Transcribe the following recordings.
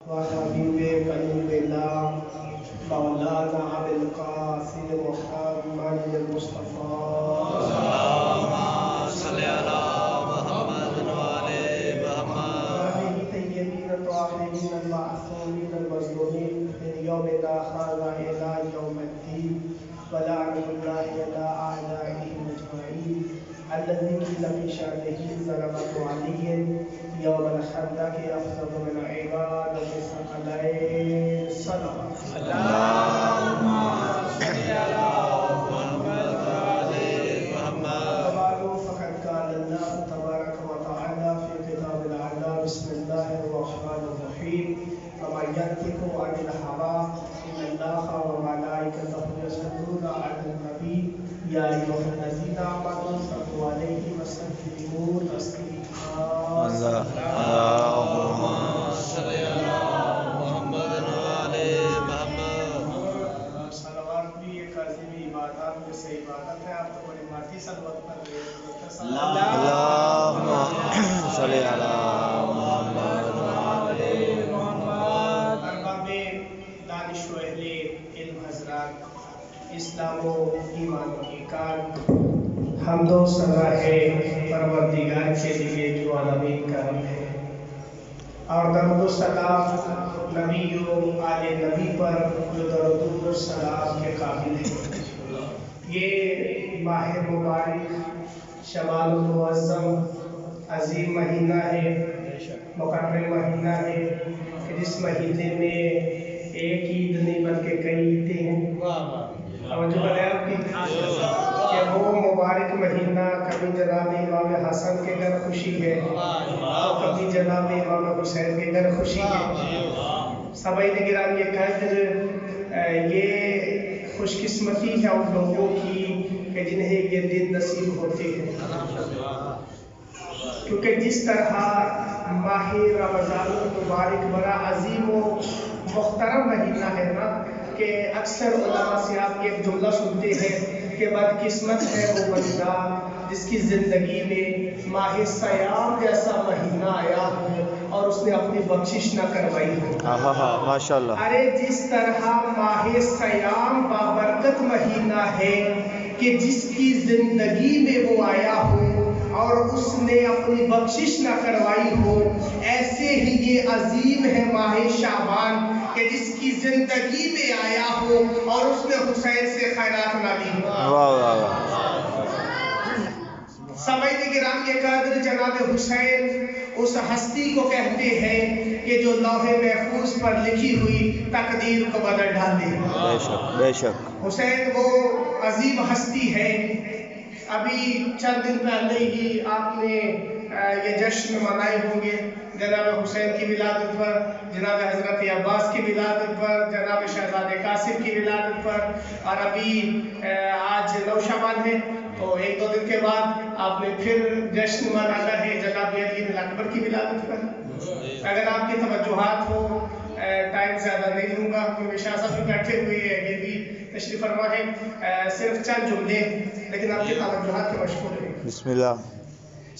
وحبیب قلب اللہ مولانا ابو القاسم محمد المصطفیٰ اللهم صل على محمد وعلى محمد طیبین الطاہرین المعصومین المظلومین من یومنا هذا إلى يوم الدين ولعنة الله على أعدائهم أجمعين الذي قيل في شأنه ظلمة علي يوم الخندق أفضل من عباد الثقلين الصلوات اللهم صل على محمد وعلى محمد. فقد قال الله تبارك وتعالى في كتاب الأعلى بسم الله الرحمن الرحيم ومن ينطق عن الهوى إن الله وملائكته يصلون على النبي يا أيها الذين آمنوا صلوا عليه وسلموا تسليما. اللهم صل على محمد وعلى محمد. صلوات بھی ایک عظیم عبادات میں سے عبادت ہے. آپ تو بڑی ماتی صلوات پڑھ رہے ہیں. اللهم صل على محمد وعلى محمد. ارباب دانش و اہل علم حضرات، اسلام و ایمان و ایمان، حمد و ثنا ہے پروردگار کے لیے جو عالمین کا رب ہے، اور درود و سلام نبی و آل نبی پر جو درود و سلام کے قابل ہے. یہ ماہ مبارک شوال المعظم عظیم مہینہ ہے، مقرر مہینہ ہے کہ جس مہینے میں ایک عید نہیں بلکہ کئی عیدیں ہیں. توجہ ہے آپ کی کہ وہ مبارک مہینہ کبھی جناب امام حسن کے گھر خوشی ہے اور کبھی جناب امام حسین کے گھر خوشی ہے. سبعین گرامی قدر یہ خوش قسمتی ہے ان لوگوں کی کہ جنہیں یہ دن نصیب ہوتے ہیں، کیونکہ جس طرح ماہ رمضان المبارک بڑا عظیم و محترم مہینہ ہے نا، کہ اکثر علماء سے آپ ایک جملہ سنتے ہیں کہ بدقسمت ہے وہ بندہ جس کی زندگی میں ماہ سیام جیسا مہینہ آیا ہو اور اس نے اپنی بخشش نہ کروائی ہو. ماشاءاللہ. ارے جس طرح ماہ سیام بابرکت مہینہ ہے کہ جس کی زندگی میں وہ آیا ہو اور اس نے اپنی بخشش نہ کروائی ہو، ایسے ہی یہ عظیم ہے ماہ شعبان کہ جس کی زندگی میں آیا ہو اور اس نے حسین سے خیرات نہ لی ہو. سبعین گرامی قدر جناب حسین اس ہستی کو کہتے ہیں کہ جو لوح محفوظ پر لکھی ہوئی تقدیر کو بدل ڈالے. بے شک بے شک. حسین وہ عظیم ہستی ہے. ابھی چند دن پہلے ہی آپ نے یہ جشن منائے ہوں گے جناب حسین کی ولادت پر، جناب حضرت عباس کی ولادت پر، جناب شہزادہ قاسم کی ولادت پر، اور ابھی آج 9 شعبان ہے تو 1-2 دن کے بعد آپ نے پھر جشن منانا ہے جناب علی بن اکبر کی ولادت پر. اگر آپ کی توجہات ہو، ٹائم زیادہ نہیں لوں گا کیونکہ شاہ صاحب بھی بیٹھے ہوئے ہیں، یہ بھی تشریف فرما ہے. صرف چند جملے لیکن آپ کی توجہات کے مشغول ہیں. بسم اللہ.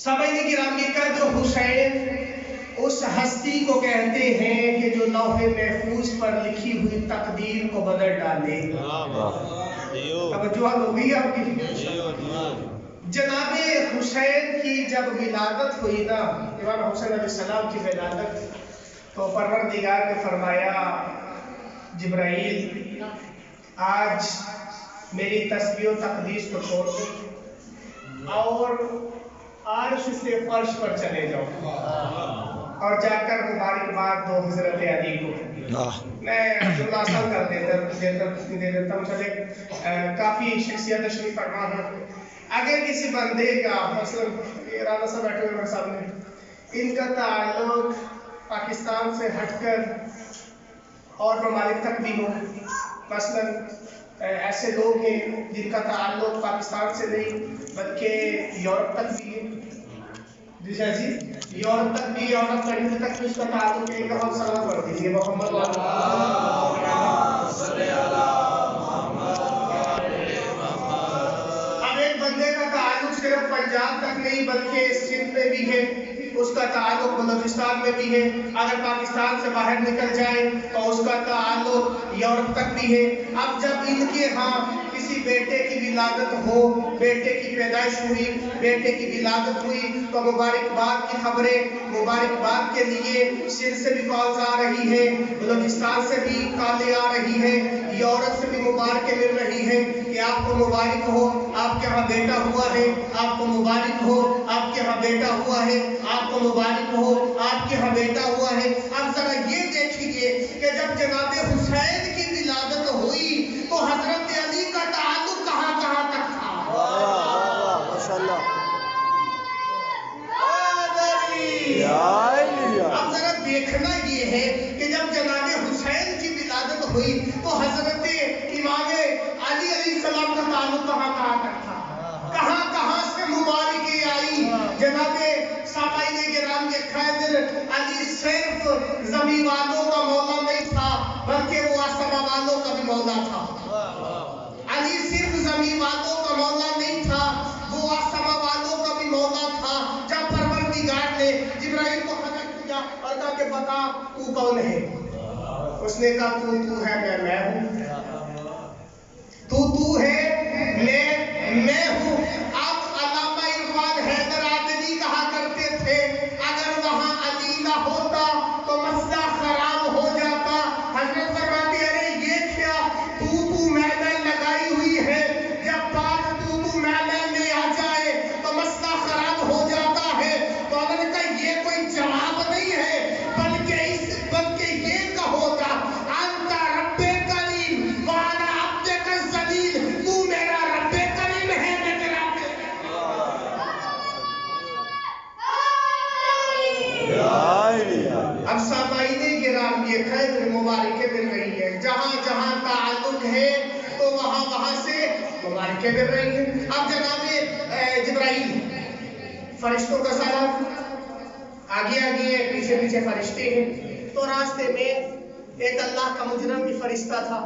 سبعین گرامی قدر حسین اس ہستی کو کہتے ہیں کہ جو لوح محفوظ پر لکھی ہوئی تقدیر کو بدل ڈالے. توجہ ہو گئی آپ کی؟ جناب حسین کی جب ولادت ہوئی نا، امام حسین علیہ السلام کی ولادت، تو پروردگار نے فرمایا جبرائیل آج میری تسبیح و تقدیس کو چھوڑ دو اور عرش سے فرش پر چلے جاؤ اور جا کر مبارکباد دو حضرت علی کو. میں جملہ آسان کر دے دیتا ہوں. چلے کافی شخصیت تشریف فرما ہے. اگر کسی بندے کا مثلا رانا صاحب بیٹھے ہوئے میرے سامنے، ان کا تعلق پاکستان سے ہٹ کر اور ممالک تک بھی ہو، مثلا ایسے لوگ ہیں جن کا تعلق پاکستان سے نہیں بلکہ یورپ تک بھی ہے، جی یورپ تک بھی، یورپ کنٹری تک بھی اس کا تعلق ہے. کہ ہم سلام پڑھ دیجیے محمد اب ایک بندے کا تعلق صرف پنجاب تک نہیں بلکہ سندھ میں بھی ہے، اس کا تعلق بلوچستان میں بھی ہے، اگر پاکستان سے باہر نکل جائے تو اس کا تعلق یورپ تک بھی ہے۔ اب جب ان کے ہاں کسی بیٹے کی ولادت ہو، بیٹے کی پیدائش ہوئی، بیٹے کی ولادت ہوئی، تو مبارکباد کی خبریں، مبارکباد کے لیے سندھ سے بھی کالز آ رہی ہے، بلوچستان سے بھی کالیں آ رہی ہیں، یورپ سے بھی مبارکیں مل رہی ہیں کہ آپ کو مبارک ہو، آپ کے ہاں بیٹا ہوا ہے، آپ کو مبارک ہو، آپ کے ہاں بیٹا ہوا ہے، آپ کو مبارک ہو، آپ کے ہاں بیٹا ہوا ہے۔ اب ذرا یہ دیکھیے کہ جب جناب حسین کی ولادت ہوئی تو حضرت علی کا تعلق کہاں کہاں تک تھا۔ ماشاءاللہ۔ اب ذرا دیکھنا یہ ہے کہ جب جناب حسین کی ولادت ہوئی تو حضرت امام علی علیہ السلام کا تعلق کہاں کہاں تک تھا، کہاں کہاں سے مبارکیں آئی۔ جناب سامعین کرام کے خیدر علی صرف زمین والوں کا مولا نہیں تھا بلکہ وہ آسمان والوں کا بھی مولا تھا۔ علی صرف زمین والوں کا مولا نہیں تھا، وہ آسمان والوں کا بھی مولا تھا۔ جب پروردگار نے جبرائیل کو حضرت کیا اور کہا کہ بتا تو کون ہے، اس نے کہا تو ہے میں ہوں، تو ہے میں ہوں۔ اب علامہ عرفان حیدر عادلی کہا کرتے تھے اگر وہاں علی نہ ہوتا تو مسئلہ خراب ہو جاتا۔ حضرت فرماتے ارے یہ کیا تو میں لگائی ہوئی ہے، جب بات تو میں آ جائے تو مسئلہ خراب ہو جاتا ہے۔ تو انہوں نے کہا یہ کوئی جواب نہیں ہے بلکہ یہ کہو تھا انت رب کریم وانا عبدک الذلیل، تو میرا رب کریم ہے، میں تیرا اب سامعین کرام یہ خیر مبارکیں مل رہی ہے، جہاں جہاں تعلق ہے تو وہاں وہاں سے مبارکیں مل رہی ہیں۔ اب جناب جبرائیل فرشتوں کا سلام، آگے آگے پیچھے پیچھے فرشتے ہیں، تو راستے میں ایک اللہ کا مجرم بھی فرشتہ تھا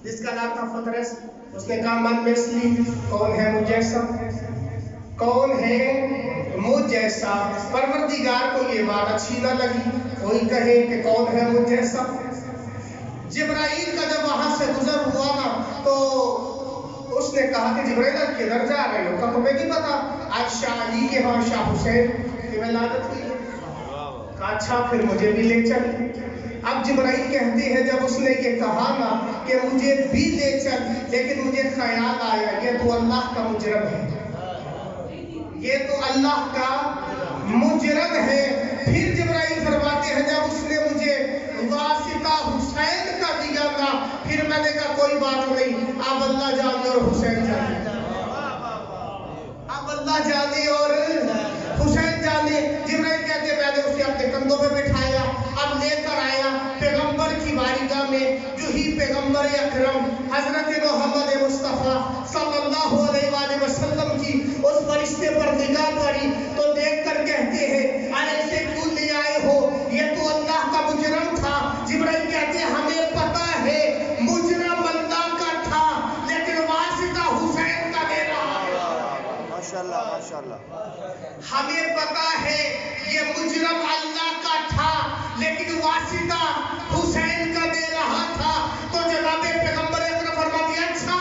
جس کا نام تھا فطرس۔ اس نے کہا من مثلی، کون ہے مجھ جیسا، کون ہے مجھ جیسا۔ پروردگار کو یہ بات اچھی نہ لگی، کوئی کہے کہ کون ہے مجھ جیسا۔ جبرائیل کا جب وہاں سے گزر ہوا نا تو اس نے کہا کہ جبرائیل آپ کدھر جا رہے ہو، کہ تمہیں نہیں پتا آج شاہ علی کے وہاں شاہ حسین کی ولادت ہوئی ہے۔ کہا اچھا پھر مجھے بھی لے چل۔ اب جبرائیل کہتے ہیں جب اس نے یہ کہا نا کہ مجھے بھی لے چل، لیکن مجھے خیال آیا یہ تو اللہ کا مجرم ہے، یہ تو اللہ کا مجرم ہے۔ پھر جبرائیل فرماتے ہیں جب اس نے مجھے واسطہ حسین کا دیا نا پھر میں نے کہا کوئی بات نہیں، اب اللہ جانے اور حسین جانے، اب اللہ جانے اور حسین جانے۔ جبرائیل کہتے میں نے اسے اپنے کندھوں پہ بٹھایا، اب لے کر آیا پیغمبر کی بارگاہ میں، جو ہی پیغمبر اکرم حضرت محمد مصطفیٰ صلی اللہ علیہ وآلہ وسلم کی اس فرشتے پر نگاہ پڑی تو دیکھ کر کہتے ہیں ارے اسے کیوں لے آئے ہو، یہ تو اللہ کا مجرم تھا۔ جبرائیل کہتے ہیں ہمیں پتا ہے مجرم اللہ کا تھا لیکن واسطہ حسین کا دے رہا ہے۔ ماشاءاللہ ماشاءاللہ۔ ہمیں پتا ہے یہ مجرم اللہ کا تھا لیکن واسطہ حسین کا دے رہا تھا۔ تو جناب پیغمبر اکرم فرماتے ہیں اچھا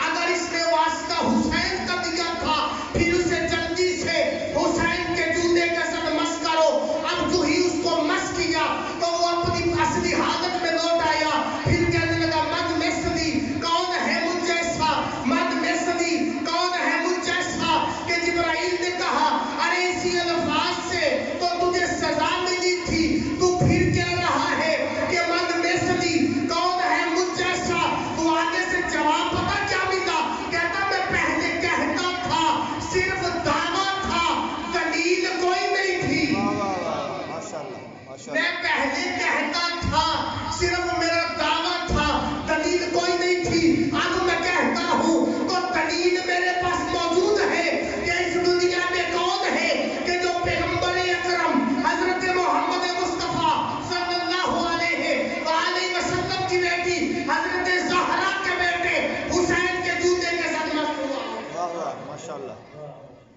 اگر اس نے واسطہ حسین کا دیا تھا پھر اسے جلدی سے حسین کے جوتے کے ساتھ مس کرو۔ اب جو ہی اس کو مس کیا تو وہ اپنی اصلی حالت میں لوٹ آیا، پھر کہنے لگا من مثلی، کون ہے مجھ جیسا، من مثلی، کون ہے مجھ جیسا۔ کہ جبرائیل نے کہا ارے اسی الفاظ سے تو تجھے سزا ملی تھی، تو پھر کہہ رہا ہے کہ من مثلی، کون ہے مجھ جیسا۔ تو آگے سے جواب پتا کیا ملا، کہتا میں پہلے کہتا تھا صرف دعویٰ تھا، دلیل کوئی نہیں تھی۔ میں پہلے کہتا تھا صرف میرا دعویٰ تھا،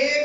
1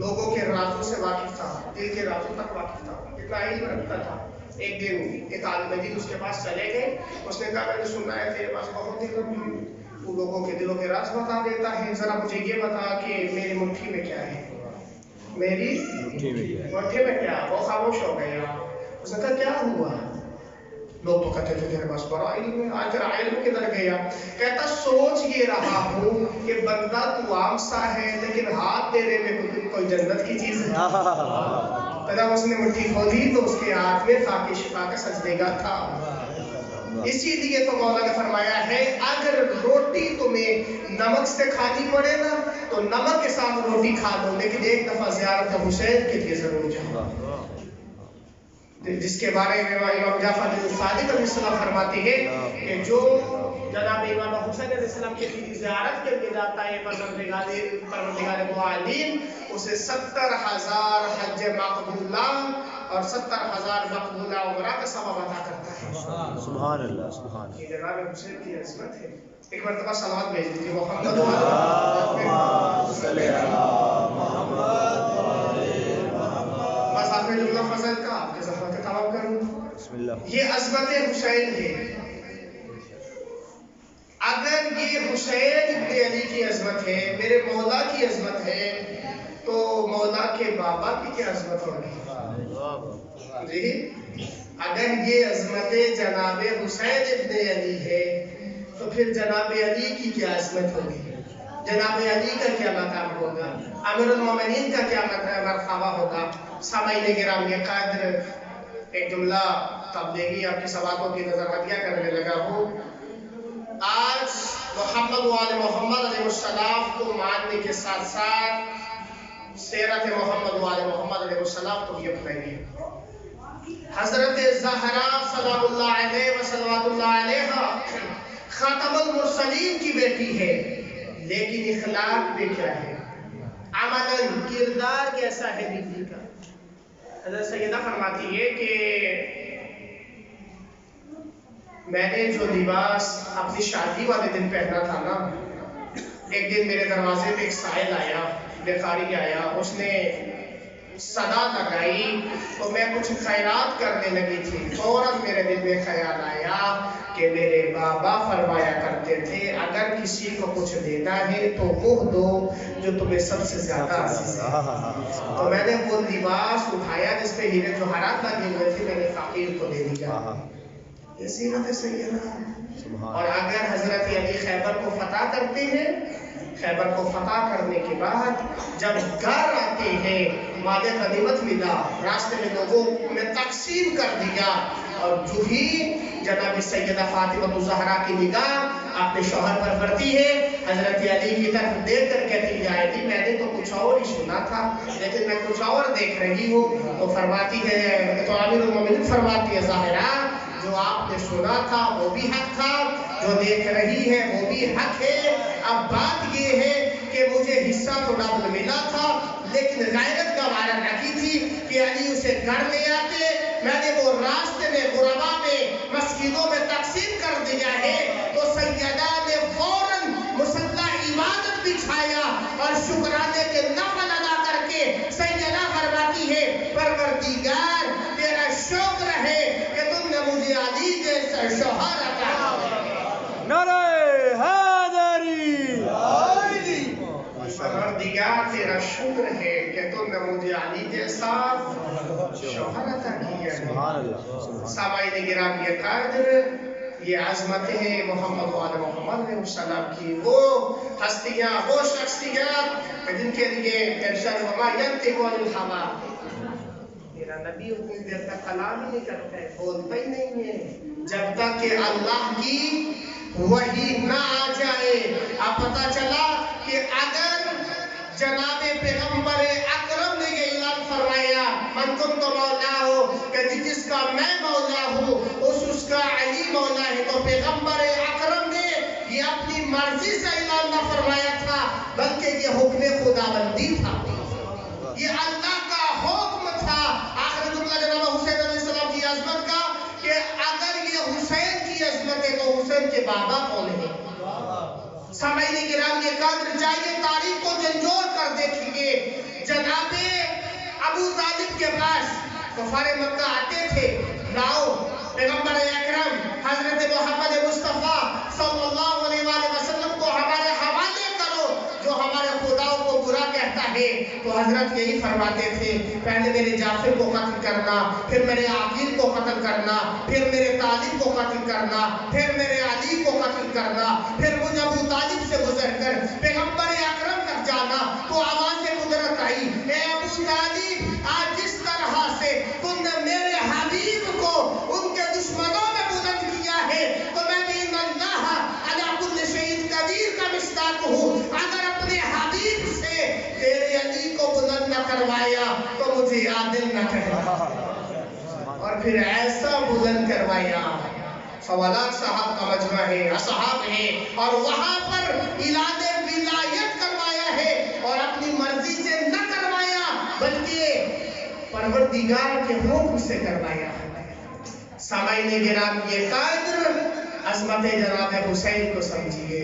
لوگوں کے رازوں سے واقف تھا، دل کے رازوں تک واقف تھا، اتنا علم رکھتا تھا. ایک دن ایک عالم دین اس کے پاس چلے گئے. اس نے کہا میں نے سنا ہے تیرے پاس بہت علم ہے، تو لوگوں کے دلوں کے راز بتا دیتا ہے، ذرا مجھے یہ بتا کہ میری مٹھی میں کیا ہے، میری مٹھی میں کیا. وہ خاموش ہو گیا. اس نے کہا کیا ہوا؟ لوگ تو کہتے تھے تیرے پاس بڑا علم ہے، آج تیرا علم کدھر گیا؟ کہتا سوچ یہ رہا ہوں کہ بندہ تو عام سا ہے لیکن ہاتھ دینے میں کوئی جنت کی چیز ہے. جب اس نے مٹھی کھولی تو اس کے ہاتھ میں خاک شفا کا سجدے گاہ تھا. اسی لیے تو مولا نے فرمایا ہے اگر روٹی تمہیں نمک سے کھانی پڑے نا تو نمک کے ساتھ روٹی کھا لو، لیکن ایک دفعہ زیارت حسین کے لیے ضرور جاؤ، جس کے بارے میں امام جعفر صادق علیہ السلام فرماتے ہیں کہ جو جناب امام حسین علیہ السلام کی زیارت کے لیے جاتا ہے پروردگار دو عالم اسے 70,000 حج مقبولہ اور 70,000 مقبولہ عمرہ کا ثواب عطا کرتا ہے. سبحان اللہ سبحان اللہ. یہ جناب حسین کی عظمت ہے. ایک مرتبہ صلوات بھیج دیجیے محمد بس آخری جملہ فضل کا آپ کے زحمت کا تمام کروں. بسم اللہ. یہ عظمت حسین ہے. اگر یہ حسین ابن علی کی عظمت ہے، میرے مولا کی عظمت ہے، تو مولا کے بابا کی کیا عظمت ہوگی؟ جی اگر یہ عظمت جناب حسین ابن علی ہے تو پھر جناب علی کی کیا عظمت ہوگی؟ جناب علی کا کیا مقام ہوگا؟ امیر المومنین کا کیا مرتبہ ہوگا؟ سامعین گرامی قدر، ایک جملہ تبلیغی آپ کی سوالوں کی نظر ہدیہ کرنے لگا ہوں. آج محمد وآل محمد علیہ السلام کو ماننے کے ساتھ ساتھ سیرت محمد وآل محمد علیہ السلام کو بھی اپنائیے. حضرت زہرا سلام اللہ علیہ وصلوات اللہ علیہ خاتم المرسلین کی بیٹی ہے، لیکن اخلاق میں کیا ہے؟ عملاً کردار کیسا ہے بیوی کا؟ حضرت سیدہ فرماتی ہے کہ میں نے جو لباس اپنی شادی والے دن پہنا تھا نا، ایک دن میرے دروازے پہ ایک سائل آیا، بخاری آیا، اس نے صدا لگائی تو میں کچھ خیرات کرنے لگی تھی. فوراً میرے دل میں خیال آیا کہ میرے بابا فرمایا کرتے تھے اگر کسی کو کچھ دینا ہے تو وہ دو جو تمہیں سب سے زیادہ عزیز ہے. تو میں نے وہ لباس اٹھایا جس پہ ہیرے جوہرات لگے ہوئے تھے، میں نے فقیر کو دے دیا. یہ سیرت سیدہ. اور اگر حضرت علی خیبر کو فتح کرتے ہیں، خیبر کو فتح کرنے کے بعد جب گھر آتے ہیں مال غنیمت ملا، راستے میں لوگوں نے تقسیم کر دیا، اور جو ہی جناب سیدہ فاطمہ الزہرا کی نگاہ اپنے شوہر پر پڑتی ہے، حضرت علی کی طرف دیکھ کر کہتی ہے علی میں نے تو کچھ اور ہی سنا تھا لیکن میں کچھ اور دیکھ رہی ہوں. تو فرماتی ہے، تو امیر المومنین فرماتی ہے زہرا جو آپ نے سنا تھا وہ بھی حق تھا، جو دیکھ رہی ہے وہ بھی حق ہے. اب بات یہ ہے کہ مجھے حصہ تو ڈبل ملا تھا لیکن غیرت کا وعدہ رکھی تھی کہ علی اسے گھر لے آتے. میں نے وہ راستے میں غربا میں مسجدوں میں تقسیم کر دیا ہے. تو سیدہ نے فوراً مسلح عبادت بچھایا اور شکرانے کے نفل ادا کر کے سیدہ فرماتی ہے پروردگار تیرا شکر ہے کہ تم نے مجھے علی جیسا شوہر عطا کیا. نعرہ حیدری. پروردگار تیرا شکر ہے کہ تم نے مجھے علی جیسا شوہر عطا کیا. سبحان اللہ. سامعین گرامی قدر، یہ عظمت ہے محمد وآل محمد علیہ السلام کی. وہ ہستیاں، وہ شخصیات جن کے لیے ارشاد وما ینطق عن الہویٰ، میرا نبی اتنی دیر تک کلام ہی نہیں کرتا ہے، بولتا ہی نہیں ہے جب تک کہ اللہ کی وحی نہ آ جائے. اب پتا چلا کہ اگر جناب پیغمبر اکرم نے یہ اعلان فرمایا من کنت مولا ہو کہ جس کا میں مولا ہوں اس کا علی مولا ہے، تو پیغمبر اکرم نے یہ اپنی مرضی سے اعلان نہ فرمایا تھا بلکہ یہ حکم خداوندی تھا، یہ اللہ کا حکم تھا. آخر جملہ جناب حسین علیہ السلام کی عظمت کا کہ اگر یہ حسین کی عظمت ہے تو حسین کے بابا کون ہیں؟ سامعین کرام یہ قدر چاہیے، تاریخ کو جھنجھوڑ کر دیکھیے، جناب ابو طالب کے پاس کفار مکہ آتے تھے، لاؤ پیغمبر اکرم حضرت محمد مصطفیٰ صلی اللہ علیہ وآلہ وسلم کو ہمارے حوالے کرو، جو ہمارے خداؤں کو برا کہتا ہے تو حضرت یہی فرماتے تھے، پہلے میرے جعفر کو قتل کرنا، پھر میرے عقیل کو قتل کرنا، پھر میرے طالب کو قتل کرنا، پھر میرے علی کو قتل کرنا، پھر مجھے ابو طالب سے گزر کر پیغمبر اکرم تک جانا۔ تو آواز قدرت آئی، اے ابو طالب، آج جس طرح سے تم نے میرے حبیب کو ان کے دشمنوں میں بلند کیا ہے، تو میں بھی ان اللہ علی کل شیء قدیر کا مصداق ہوں۔ اگر اپنے حبیب سے تیرے علی کو بلند نہ کروایا تو مجھے عادل نہ کہنا، اور پھر ایسا بلند کروایا۔ فوالات صاحب کا مجمع ہے، اصحاب ہے، اور وہاں پر اعلان ولایت کروایا ہے، اور اپنی مرضی سے نہ کروایا بلکہ پروردگار کے حکم سے کروایا۔ سامعین کرام یہ قدر عظمت جناب حسین کو سمجھیے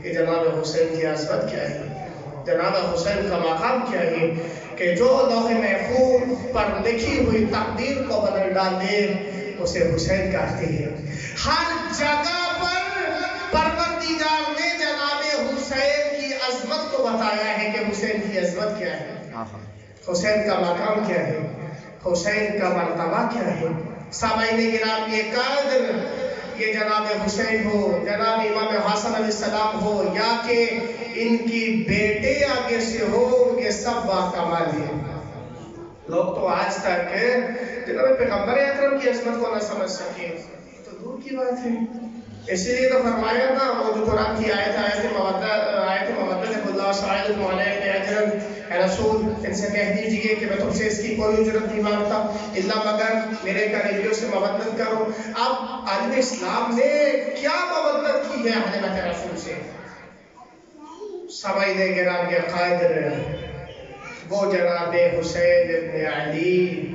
کہ جناب حسین کی عظمت کیا ہے، جناب حسین کا مقام کیا ہے، کہ جو لوح محفوظ پر لکھی ہوئی تقدیر کو بدل ڈال دے اسے حسین کہتے ہیں۔ ہر جگہ پر پروردگار نے جناب حسین کی عظمت کو بتایا ہے کہ حسین کی عظمت کیا ہے، حسین کا مقام کیا ہے، حسین کا مرتبہ کیا ہے۔ سامعین کرام یہ قدر، یہ جناب حسین ہو، جناب امام حسن علیہ السلام ہو، یا کہ ان کی بیٹے آگے سے ہو، یہ سب باکمال ہیں۔ لوگ تو آج تک جناب پیغمبر اکرم کی عظمت کو نہ سمجھ سکے تو دور کی بات ہے۔ اسی لیے تو فرمایا تھا وہ جو قرآن کی آیت مودت اللہ صلی اللہ علیہ اجرن، اے رسول ان سے کہہ دیجئے کہ میں تم سے اس کی کوئی اجرت نہیں مانگتا الا مگر میرے قریبیوں سے مودت کرو۔ اب عالم اسلام نے کیا مودت کی ہے اہل بیت رسول سے؟ سامعین کرام کے قادر وہ جناب حسین ابن علی،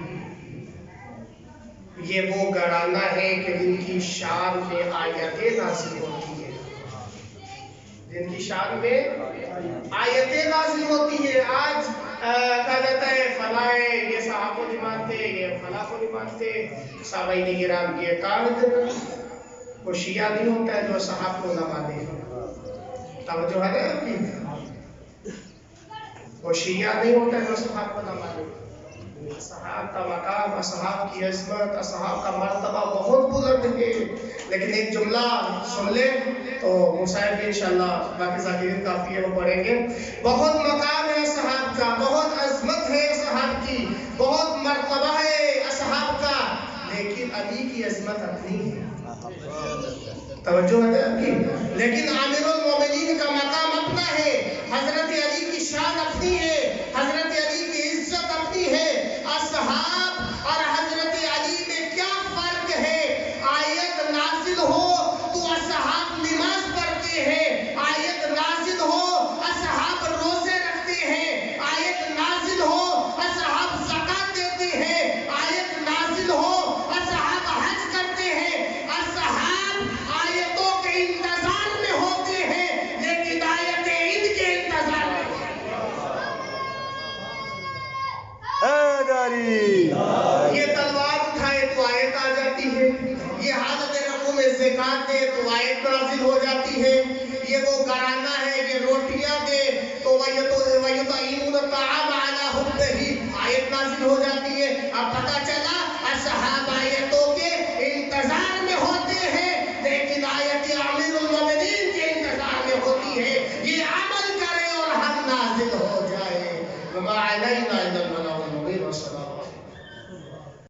یہ وہ گھرانہ ہے کہ جن کی شان میں آیتیں نازل ہوتی ہیں، جن کی شان میں آیتیں نازل ہوتی ہیں۔ آج کہا جاتا ہے فلاں یہ صحابہ کو نہیں مانتے، یہ فلاں کو نہیں مانتے۔ سامعین کرام یہ قادر وہ شیعہ نہیں ہوتا ہے جو صحابہ کو نہ مانے، توجہ ہے آپ کی، وہ شیعہ نہیں ہوتا ہے جو صحابہ کو نہ مانے۔ اصحاب کا مقام، اصحاب کی عظمت، اصحاب کا مرتبہ بہت بلند ہے، لیکن ایک جملہ سن لیں تو مصاحب بھی انشاءاللہ باقی ذاکرین کافی ہے وہ پڑھیں گے۔ بہت مقام ہے اصحاب کا، بہت عظمت ہے اصحاب کی، بہت مرتبہ ہے اصحاب کا، لیکن علی کی عظمت اپنی ہے، توجہ ہے آپ کی، لیکن عامر المومنین کا مقام اپنا ہے، حضرت علی کی شان اپنی ہے، حضرت علی کی عزت اپنی ہے۔ اصحاب اور حضرت علی میں کیا فرق ہے؟ آیت نازل ہو تو اصحاب نماز پڑھتے ہیں، آیت نازل ہو اصحاب روزے رکھتے ہیں، آیت نازل ہو اصحاب زکات دیتے ہیں، آیت نازل ہو اصحاب حج کرتے ہیں۔ اصحاب آیتوں کے انتظار میں ہوتے ہیں لیکن آیتیں ان کے انتظار میں ہوتی ہیں۔ یہ تلوار اٹھائے تو آیت آ جاتی ہے، یہ حالت رقو میں زکات دے تو آیت نازل ہو جاتی ہے، یہ وہ گھرانہ ہے یہ روٹیاں دے تو وَيُطْعِمُونَ الطَّعَامَ عَلَىٰ حُبِّهِ آیت نازل ہو جاتی ہے۔ اب پتہ چلا اصحاب آیتوں کے انتظار میں ہوتے ہیں لیکن آیت عامر المومنین کے انتظار میں ہوتی ہے، یہ عمل کرے اور ہم نازل ہو جائے۔ وَمَا عَلَيْنَا إِلَّا الْبَلَاغُ الْمُبِينُ۔